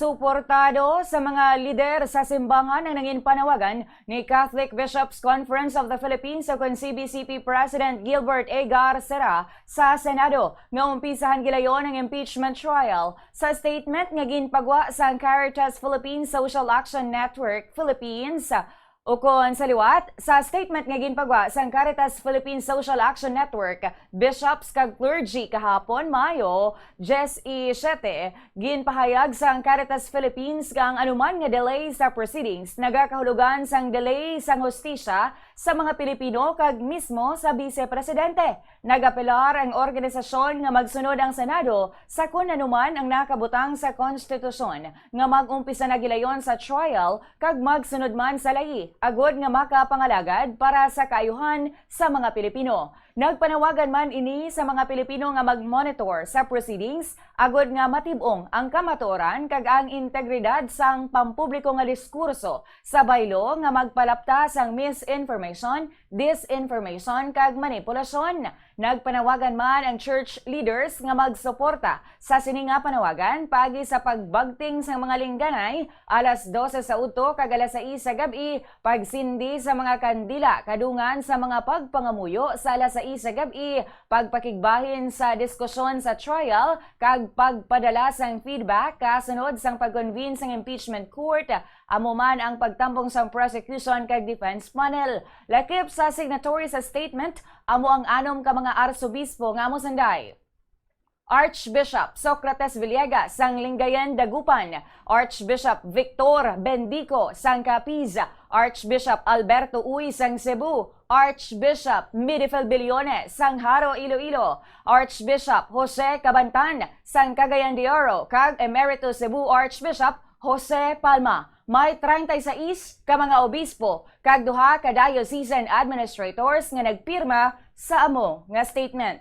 Suportado sa mga lider sa simbahan ang nanging panawagan ni Catholic Bishops' Conference of the Philippines o CBCP President Gilbert A. Garcera sa Senado nga umpisahan gilayon ang impeachment trial. Sa statement nga ginpagwa sa Caritas Philippines Social Action Network Philippines, ukon sa liwat, sa statement nga ginpagwa sa Caritas Philippines Social Action Network, bishops kag clergy kahapon Mayo 17, ginpahayag sa Caritas Philippines kang anuman nga delay sa proceedings nagakahulugan sang delay sang hustisya sa mga Pilipino kag mismo sa Vice Presidente. Nagapelar ang organisasyon nga magsunod ang Senado sa kun anuman ang nakabutang sa konstitusyon nga mag-umpisa na gilayon sa trial kag magsunod man sa lahi agod nga makapangalagad para sa kaayuhan sa mga Pilipino. Nagpanawagan man ini sa mga Pilipino nga mag-monitor sa proceedings agod nga matibong ang kamatuoran kag ang integridad sang pampubliko nga diskurso sa baylo nga magpalapta sang misinformation, disinformation kag manipulasyon. Nagpanawagan man ang church leaders nga magsuporta sa sini nga panawagan pagi sa pagbagting sa mga lingganay alas 12 sa uto kag alas 6 sa gabi, pagsindi sa mga kandila kadungan sa mga pagpangamuyo sa alas 6 sa gabi, pagpakigbahin sa diskusyon sa trial kag pagpadala sang feedback kasunod sang pag-convene sang impeachment court, amo man ang pagtambong sang prosecution kag defense panel. Lakip sa signatory sa statement, amo ang anom ka mga arsobispo nga mosanday: Archbishop Socrates Villegas sang Lingayen Dagupan, Archbishop Victor Bendico sang Capiz, Archbishop Alberto Uy sang Cebu, Archbishop Midifel Bilione sang Haro Iloilo, Archbishop Jose Cabantan sang Cagayan de Oro, kag Emeritus Cebu Archbishop Jose Palma. May 36 ka mga obispo kag duha ka diocesan administrators nga nagpirma sa amo nga statement.